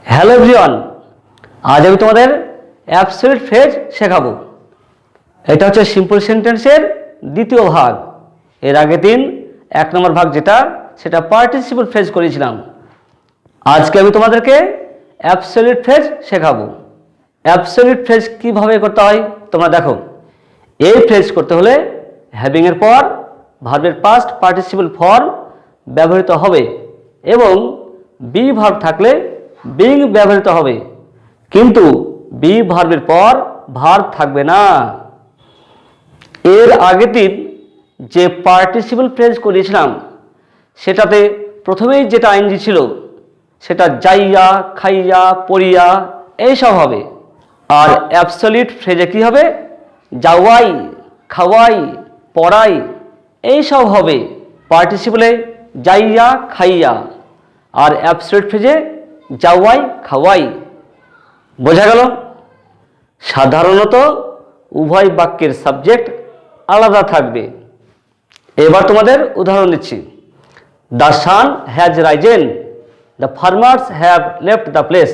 Hello everyone, আজ আমি তোমাদের অ্যাবসলিউট ফ্রেজ শেখাবো। এটা হচ্ছে সিম্পল সেন্টেন্সের দ্বিতীয় ভাগ। এর আগের দিন 1 নম্বর ভাগ সেটা পার্টিসিপল ফ্রেজ করেছিলাম। আজকে আমি তোমাদেরকে অ্যাবসলিউট ফ্রেজ শেখাবো। অ্যাবসলিউট ফ্রেজ কীভাবে করতে হয় তোমরা দেখো। এই ফ্রেজ করতে হলে হ্যাভিং এর পর ভার্বের পাস্ট পার্টিসিপল ফর্ম ব্যবহৃত হবে এবং বি ভার্ব থাকলে বিং ব্যবহৃত হবে, কিন্তু বি ভার্বের পর ভার্ব থাকবে না। এর আগের দিন যে পার্টিসিপল ফ্রেজ করেছিলাম সেটাতে প্রথমেই যেটা আইনজি ছিল সেটা যাইয়া, খাইয়া, পড়িয়া এইসব হবে। আর অ্যাবসলিউট ফ্রেজে কি হবে? যাওয়াই, খাওয়াই, পড়াই এইসব হবে। পার্টিসিপলে যাইয়া, খাইয়া, আর অ্যাবসলিউট ফ্রেজে যাওয়াই, খাওয়াই। বোঝা গেল? সাধারণত উভয় বাক্যের সাবজেক্ট আলাদা থাকবে। এবার তোমাদের উদাহরণ দিচ্ছি। The sun has risen, the farmers have left the place.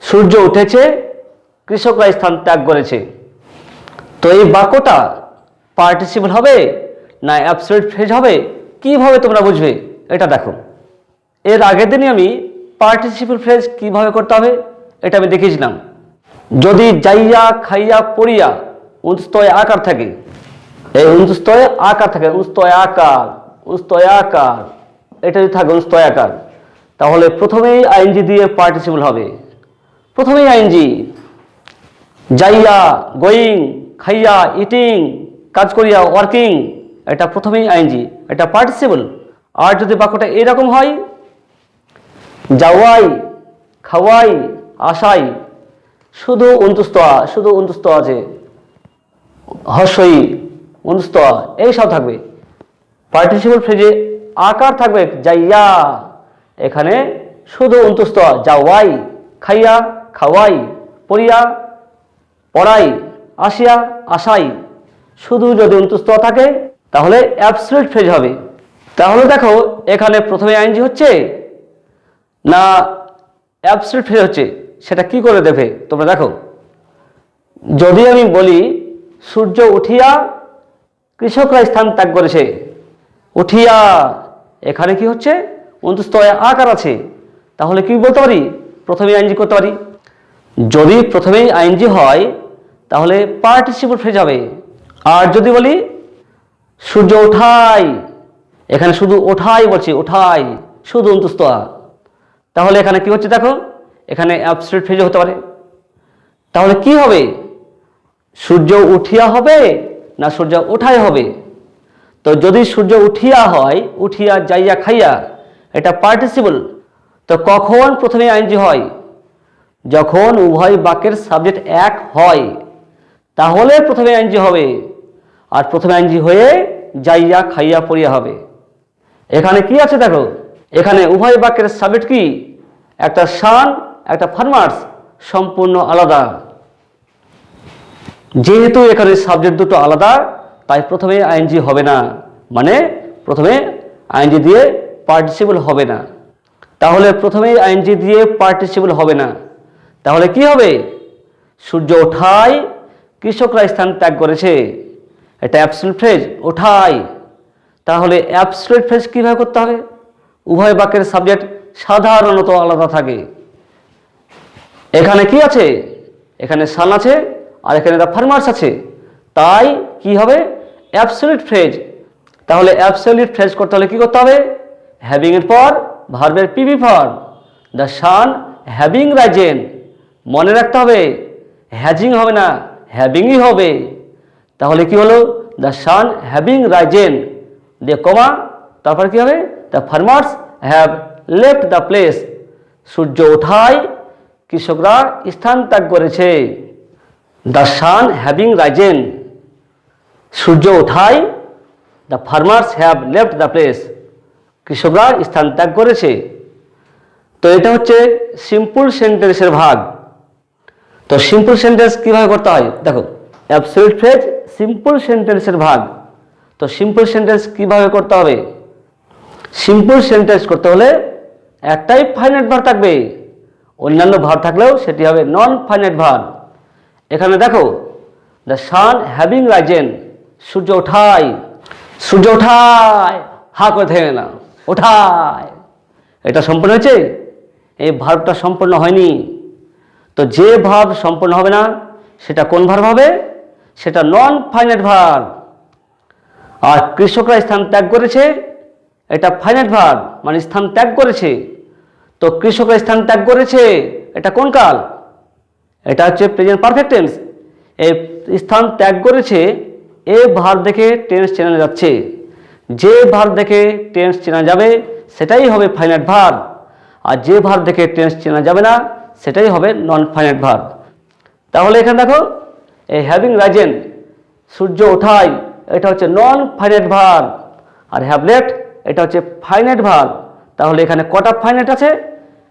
সূর্য উঠেছে, কৃষকরা স্থান ত্যাগ করেছে। তো এই বাক্যটা পার্টিসিপল হবে না অ্যাবসলিউট ফ্রেজ হবে, কিভাবে তোমরা বুঝবে এটা দেখো। এর আগের দিনই আমি পার্টিসিপল ফ্রেজ কিভাবে করতে হবে এটা আমি দেখিয়েছিলাম। যদি যাইয়া, খাইয়া, পড়িয়া উস্তয় আকার থাকে, এই উস্তয় আকার থাকে, উস্তয় আকার, উস্তয় আকার, এটা যদি থাকে উস্তয় আকার, তাহলে প্রথমেই আইএনজি দিয়ে পার্টিসিপল হবে। প্রথমেই আইএনজি। যাইয়া, গোয়িং, খাইয়া, ইটিং, কাজ করিয়া, ওয়ার্কিং, এটা প্রথমেই আইএনজি, এটা পার্টিসিপল। আর যদি বাক্যটা এরকম হয়, যাওয়াই, খাওয়াই, আসাই, শুধু অন্তুস্তয়া, শুধু অন্তুস্ত আছে, হর্ষই, অন্তুস্তয়া এইসব থাকবে। পার্টিসিপল ফ্রেজে আকার থাকবে যাইয়া, এখানে শুধু অন্তুস্তয়া, যাওয়াই, খাইয়া, খাওয়াই, পড়িয়া, পড়াই, আসিয়া, আসাই, শুধু যদি অন্তুস্তয়া থাকে তাহলে অ্যাবসলিউট ফ্রেজ হবে। তাহলে দেখো এখানে প্রথমে আইএনজি হচ্ছে না অ্যাবসলিউট ফ্রেজ হচ্ছে, সেটা কি করে দেবে তোমরা দেখো। যদি আমি বলি সূর্য উঠিয়া কৃষকরা স্থান ত্যাগ করেছে, উঠিয়া এখানে কি হচ্ছে? অন্তস্তয় আকার আছে, তাহলে কি বলতে পারি? প্রথমে আইএনজি করতে পারি। যদি প্রথমেই আইএনজি হয় তাহলে পার্টিসিপল ফ্রেজ হবে। আর যদি বলি সূর্য ওঠাই, এখানে শুধু ওঠাই বলছি, ওঠাই, শুধু অন্তস্তয়া, তাহলে এখানে কি হচ্ছে দেখো, এখানে অ্যাবসলিউট ফ্রেজ হতে পারে। তাহলে কি হবে? সূর্য উঠিয়া হবে না সূর্য ওঠাই হবে? তো যদি সূর্য উঠিয়া হয়, উঠিয়া, যাইয়া, খাইয়া, এটা পার্টিসিপল। তো কখন প্রথমে আইএনজি হয়? যখন উভয় বাক্যের সাবজেক্ট এক হয়, তাহলে প্রথমে আইএনজি হবে। আর প্রথমে আইএনজি হয়ে যাইয়া, খাইয়া, পড়িয়া হবে। এখানে কি আছে দেখো, এখানে উভয় বাক্যের সাবজেক্ট কি? একটা সান, একটা ফার্মার্স, সম্পূর্ণ আলাদা। যেহেতু এখানে সাবজেক্ট দুটো আলাদা, তাই প্রথমে আইএনজি হবে না, মানে প্রথমে আইএনজি দিয়ে পার্টিসিপল হবে না। তাহলে প্রথমেই আইএনজি দিয়ে পার্টিসিপল হবে না, তাহলে কি হবে? সূর্য ওঠায় কৃষকরা স্থান ত্যাগ করেছে, এটা অ্যাবসলিউট ফ্রেজ, ওঠায়। তাহলে অ্যাবসলিউট ফ্রেজ কিভাবে করতে হবে? উভয় বাক্যের সাবজেক্ট সাধারণত আলাদা থাকে। এখানে কি আছে? এখানে সান আছে আর এখানে দ্য ফার্মার্স আছে, তাই কি হবে? Absolute phrase. তাহলে অ্যাবসলিউট ফ্রেজ করতে হলে কি করতে হবে? হ্যাভিং এর পর ভার্বের PV form, the sun having risen. মনে রাখতে হবে হ্যাজিং হবে না, হ্যাভিংই হবে। তাহলে কি হলো? দ্য সান হ্যাভিং রাইজেন দিয়ে কমা, তারপর কি হবে? The farmers have left the place. সূর্য ওঠায় কৃষকরা স্থান ত্যাগ করেছে। দ্য সান হ্যাভিং রাইজেন, সূর্য ওঠায়, the farmers have left the place, কৃষকরা স্থান ত্যাগ করেছে। তো এটা হচ্ছে সিম্পল সেন্টেন্সের ভাগ। তো সিম্পল সেন্টেন্স কিভাবে করতে হয় দেখো। অ্যাবসলিউট ফ্রেজ সিম্পল সেন্টেন্সের ভাগ। তো সিম্পল সেন্টেন্স কিভাবে করতে হবে? সিম্পল সেন্টেন্স করতে হলে একটাই ফাইনাইট ভার্ব থাকবে, অন্যান্য ভার্ব থাকলেও সেটি হবে নন ফাইনাইট ভার্ব। এখানে দেখো, দ্য সান হ্যাভিং রাইজেন, সূর্য ওঠায়, সূর্য ওঠায়, হা করে থেমে না, ওঠায়, এটা সম্পূর্ণ হয়েছে? এই ভার্বটা সম্পূর্ণ হয়নি। তো যে ভার্ব সম্পূর্ণ হবে না সেটা কোন ভার্ব হবে? সেটা নন ফাইনাইট ভার্ব। আর কৃষকরা স্থান ত্যাগ করেছে, এটা ফাইনাইট ভার্ব, মানে স্থান ত্যাগ করেছে। তো কৃষকরা স্থান ত্যাগ করেছে, এটা কোন কাল? এটা হচ্ছে প্রেজেন্ট পারফেক্ট টেন্স। এই স্থান ত্যাগ করেছে, এই ভার্ব দেখে টেন্স চেনা যাচ্ছে। যে ভার্ব দেখে টেন্স চেনা যাবে সেটাই হবে ফাইনাইট ভার্ব, আর যে ভার্ব দেখে টেন্স চেনা যাবে না সেটাই হবে নন ফাইনাইট ভার্ব। তাহলে এখানে দেখো, এই হ্যাভিং রাইজেন, সূর্য ওঠায়, এটা হচ্ছে নন ফাইনাইট ভার্ব, আর হ্যাভ লেফট এটা হচ্ছে ফাইনাইট ভার্ব। তাহলে এখানে কটা ফাইনাইট আছে?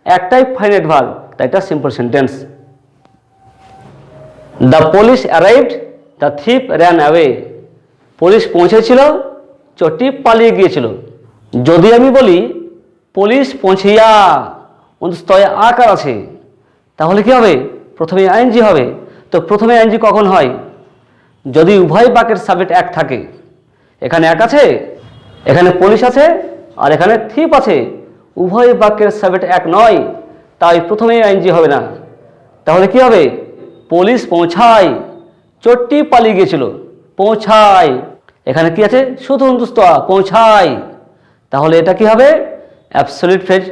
একটাই ফাইনাইট ভার্ব, তাই এটা simple sentence. The police arrived, the thief ran away. Police পৌঁছেছিল, চোরটি পালিয়ে গিয়েছিল। যদি আমি বলি পুলিশ পৌঁছিয়া, স্তয়ে আকার আছে, তাহলে কি হবে? প্রথমে আইএনজি হবে। তো প্রথমে আইএনজি কখন হয়? যদি উভয় বাক্যের সাবজেক্ট এক থাকে। এখানে এক আছে, এখানে পুলিশ আছে, আর এখানে থিপ আছে। উভয় বাক্যের সাবজেক্ট এক নয়, তাই প্রথমে আইএনজি হবে না। তাহলে কি হবে? পুলিশ পৌঁছায়, চোরটি পালিয়ে গিয়েছিল। পৌঁছায়, এখানে কি আছে? শুধু পৌঁছায়। তাহলে এটা কি হবে? Absolute phrase.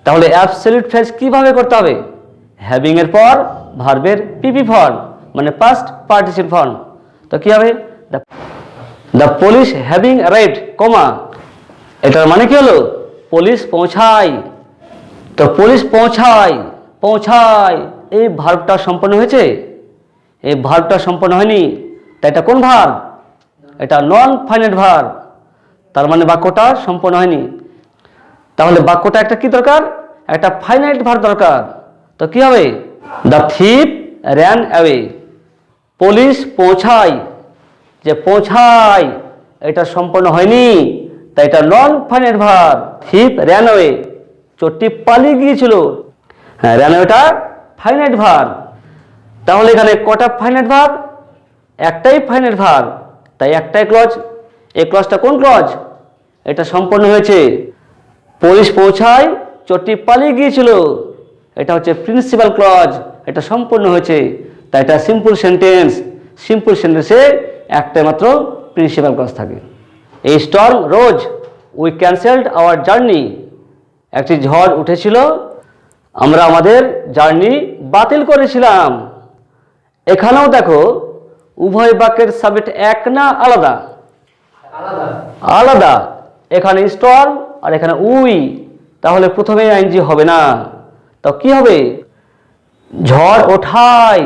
তাহলে অ্যাবসলিউট ফ্রেজ কিভাবে করতে হবে? হ্যাভিং এর পর ভার্বের পিপি ফর্ম, মানে পাস্ট পার্টিসিপেন্ট ফর্ম। তো কি হবে? দ্য পুলিশ হ্যাভিং অ্যারাইভড, কমা, এটার মানে কি হলো? পুলিশ পৌঁছায়। তো পুলিশ পৌঁছায়, পৌঁছায়, এই ভার্বটা সম্পন্ন হয়েছে? এই ভার্বটা সম্পন্ন হয়নি, তাই এটা কোন ভার্ব? এটা নন ফাইনাইট ভার্ব। তার মানে বাক্যটা সম্পন্ন হয়নি। তাহলে বাক্যটা একটা কি দরকার? একটা ফাইনাইট ভার্ব দরকার। তো কি হবে? The thief ran away, police পৌঁছায়, যে পৌঁছায় এটা সম্পন্ন হয়নি, তাই এটা non finite verb. Thief ran away, চোরটি পালিয়ে গিয়েছিল। হ্যাঁ, র্যান অ্যাওয়েটা ফাইনাইট ভার্ব। তাহলে এখানে কটা ফাইনাইট ভার্ব? একটাই ফাইনাইট ভার্ব, তাই একটাই ক্লজ। এই ক্লজটা কোন ক্লজ? এটা সম্পন্ন হয়েছে। পুলিশ পৌঁছায়, চোরটি পালিয়ে গিয়েছিল, এটা হচ্ছে প্রিন্সিপাল ক্লজ, এটা সম্পূর্ণ হয়েছে, তাই এটা সিম্পল সেন্টেন্স। সিম্পল সেন্টেন্সে একটাই মাত্র প্রিন্সিপাল ক্লজ থাকে। এই storm rose, we cancelled our journey. একটি ঝড় উঠেছিল, আমরা আমাদের জার্নি বাতিল করেছিলাম। এখানেও দেখো, উভয় বাক্যের সাবজেক্ট এক না আলাদা? আলাদা। এখানে স্টর্ম আর এখানে উই, তাহলে প্রথমে আইএনজি হবে না। তো কি হবে? ঝড় ওঠায়,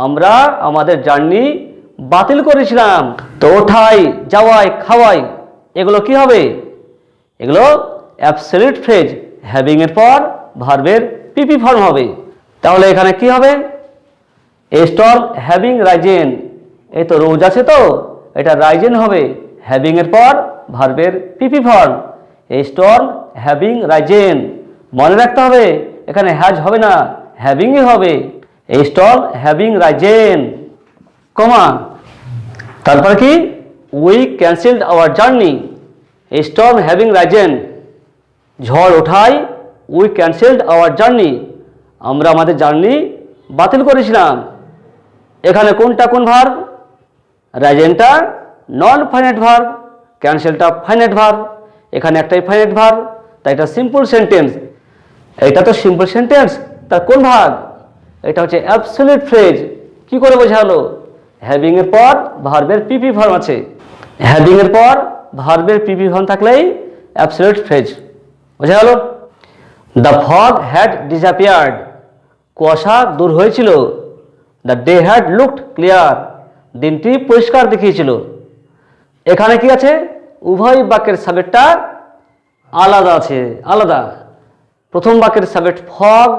আমরা আমাদের জার্নি বাতিল করেছিলাম। তো ওঠাই, যাওয়াই, খাওয়াই, এগুলো কি হবে? এগুলো অ্যাবসলিউট ফ্রেজ, হ্যাভিং এর পর ভার্বের পিপি ফর্ম হবে। তাহলে এখানে কি হবে? এ স্টর্ম হ্যাভিং রাইজেন, এই তো রোজ আছে, তো এটা রাইজেন হবে, হ্যাভিং এর পর ভার্বের PP form. A storm having risen, মনে রাখতে হবে এখানে হ্যাজ হবে না, হ্যাভিংই হবে। A storm having risen, comma, তারপর কি? We cancelled our journey. A storm having risen, ঝড় ওঠায়, উই ক্যান্সেলড আওয়ার জার্নি, আমরা আমাদের জার্নি বাতিল করেছিলাম। এখানে কোনটা কোন ভার্ব? রাইজেনটা নন ফাইনাইট ভার্ব, ক্যান্সেলটা ফাইনাইট ভার্ব। এখানে একটাই ফাইনাইট ভার্ব, তাই এটা সিম্পল সেন্টেন্স। এটা তো সিম্পল সেন্টেন্স, তার কোন ভাগ? এটা হচ্ছে অ্যাবসলিউট ফ্রেজ। কি করে বোঝালো? হ্যাভিং এর পর ভার্বের পিপি ফর্ম আছে, হ্যাভিং এর পর ভার্বের পিপি ফর্ম থাকলেই অ্যাবসলিউট ফ্রেজ। বোঝা গেল? দ্য ফগ হ্যাড ডিসঅ্যাপিয়ার্ড, কুয়াশা দূর হয়েছিল। The day had looked clear, দিনটি পরিষ্কার দেখিয়েছিল। এখানে কি আছে? উভয় বাক্যের সাবজেক্টটা আলাদা আছে, আলাদা। প্রথম বাক্যের সাবজেক্ট ফগ,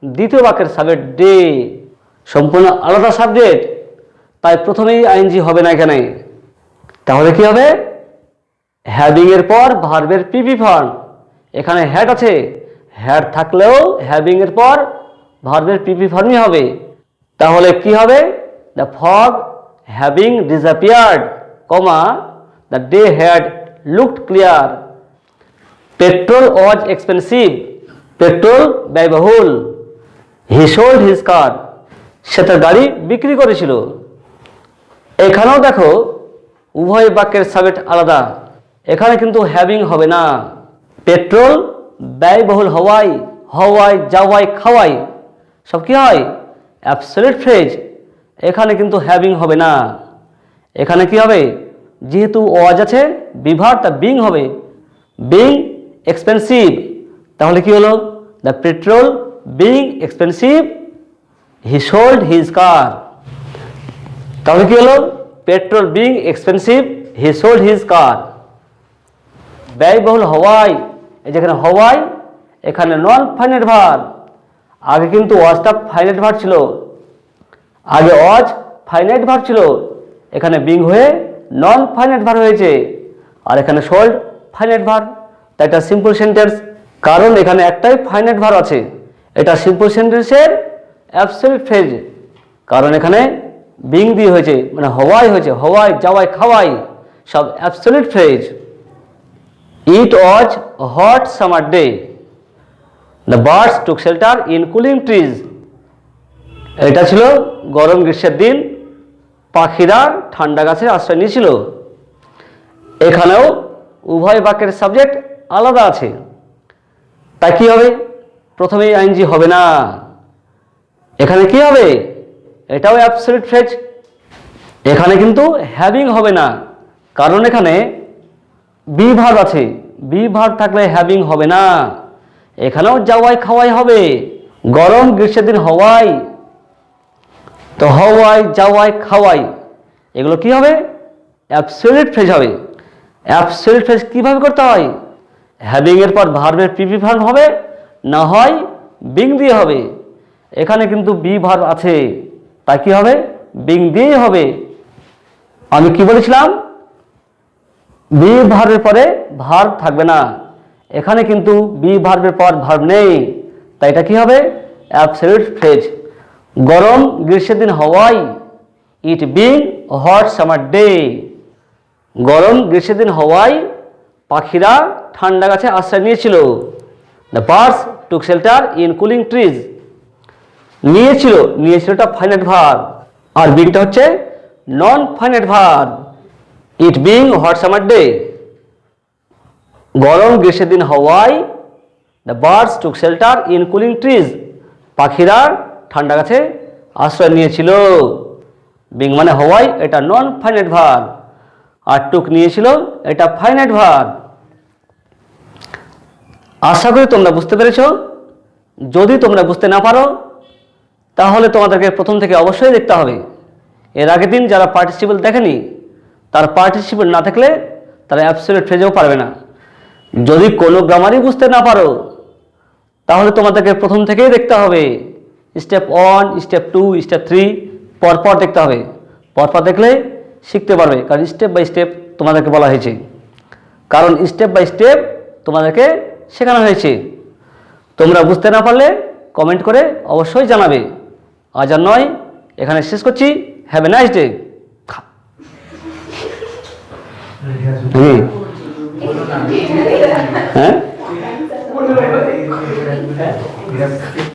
দ্বিতীয় বাক্যের সাবজেক্ট ডে, সম্পূর্ণ আলাদা সাবজেক্ট, তাই প্রথমেই আইএনজি হবে না এখানে। তাহলে কি হবে? হ্যাভিং এর পর ভার্বের পিপি ফর্ম। এখানে হ্যাড আছে, হ্যাড থাকলেও হ্যাভিং এর পর ভার্বের পিপি ফর্মই হবে। তাহলে কি হবে? The fog having disappeared, comma the day had looked clear. Petrol was expensive, petrol ব্যয়বহুল। হি সোল্ড হিজ কার, সে তার গাড়ি বিক্রি করেছিল। এখানেও দেখো উভয় বাক্যের সাবজেক্ট আলাদা, এখানে কিন্তু হ্যাভিং হবে না। পেট্রোল ব্যয়বহুল হওয়ায়, হওয়ায় যাওয়াই খাওয়াই সব কি হয়? Absolute phrase. এখানে কিন্তু হ্যাভিং হবে না। এখানে কি হবে? যেহেতু ওয়াজ আছে বিভার, তা বিং হবে। বিং এক্সপেন্সিভ, তাহলে কি হলো? The petrol being expensive he sold his কার। তাহলে কি হলো? পেট্রোল বিং এক্সপেন্সিভ হি সোল্ড হিজ কার। ব্যয়বহুল হওয়ায়, এই যেখানে হওয়ায়, এখানে নন ফাইনাইট ভার্ব। আগে কিন্তু ওয়াজটা ফাইনাইট ভার্ব ছিল, আগে ওয়াজ ফাইনাইট ভার্ব ছিল, এখানে বিং হয়ে নন ফাইনাইট ভার্ব হয়েছে, আর এখানে সোল্ড ফাইনাইট ভার্ব। তাই এটা সিম্পল সেন্টেন্স, কারণ এখানে একটাই ফাইনাইট ভার্ব আছে। এটা সিম্পল সেন্টেন্সের অ্যাবসলিউট ফ্রেজ, কারণ এখানে বিং দিয়ে হয়েছে, মানে হওয়াই হয়েছে, হওয়াই যাওয়াই খাওয়াই সব absolute phrase. It was a hot summer day. The birds took shelter in cooling trees. এটা ছিল গরম গ্রীষ্মের দিন, পাখিরা ঠান্ডা গাছের আশ্রয় নিয়েছিল। এখানেও উভয় বাক্যের সাবজেক্ট আলাদা আছে, তাই কি হবে? প্রথমেই আইএনজি হবে না। এখানে কি হবে? এটাও অ্যাবসলিউট ফ্রেজ। এখানে কিন্তু হ্যাভিং হবে না, কারণ এখানে বি ভার্ব আছে। বি ভার্ব থাকলে হ্যাভিং হবে না। এখানেও যাওয়াই খাওয়াই হবে। গরম গ্রীষ্মের দিন হওয়াই, তো হওয়াই যাওয়াই খাওয়াই এগুলো কি হবে? অ্যাবসলিউট ফ্রেজ হবে। অ্যাবসলিউট ফ্রেজ কিভাবে করতে হয়? হ্যাভিং এর পর ভার্বের পিপি ফর্ম হবে, না হয় বিং দিয়ে হবে। এখানে কিন্তু বি ভার্ব আছে, তাই কি হবে? বিং দিয়েই হবে। আমি কি বলেছিলাম? বি ভার্বের পরে ভার্ব থাকবে না। এখানে কিন্তু বি ভার্বের পর ভার্ব নেই, তাই এটা কি হবে? Absolute phrase. গরম গ্রীষ্মের দিন হওয়াই, it being hot summer day. গরম গ্রীষ্মের দিন হওয়াই পাখিরা ঠান্ডা গাছে আশ্রয় নিয়েছিল। The birds took shelter in cooling trees. নিয়েছিল, নিয়েছিলটা ফাইনাইট ভার্ব, আর বিংটা হচ্ছে non finite verb. It being hot summer day, গরম গ্রীষ্মের দিন হওয়ায় the birds took shelter in cooling trees, পাখিরা ঠান্ডা গাছে আশ্রয় নিয়েছিল। বিং মানে হওয়ায়, এটা নন ফাইনাইট ভার্ব, আর টুক নিয়েছিল, এটা ফাইনাইট ভার্ব। আশা করি তোমরা বুঝতে পেরেছ। যদি তোমরা বুঝতে না পারো তাহলে তোমাদেরকে প্রথম থেকে অবশ্যই দেখতে হবে। এর আগের দিন যারা পার্টিসিপেল দেখেনি, তার পার্টিসিপেল না থাকলে তারা অ্যাবসলিউট ফ্রেজেও পারবে না। যদি কোনো গ্রামারই বুঝতে না পারো তাহলে তোমাদেরকে প্রথম থেকেই দেখতে হবে। স্টেপ 1, স্টেপ 2, স্টেপ 3 পরপর দেখতে হবে। পরপর দেখলে শিখতে পারবে, কারণ স্টেপ বাই স্টেপ তোমাদেরকে বলা হয়েছে, কারণ স্টেপ বাই স্টেপ তোমাদেরকে শেখানো হয়েছে। তোমরা বুঝতে না পারলে কমেন্ট করে অবশ্যই জানাবে। আজ আর নয়, এখানে শেষ করছি। Have a nice day. হ্যাঁ।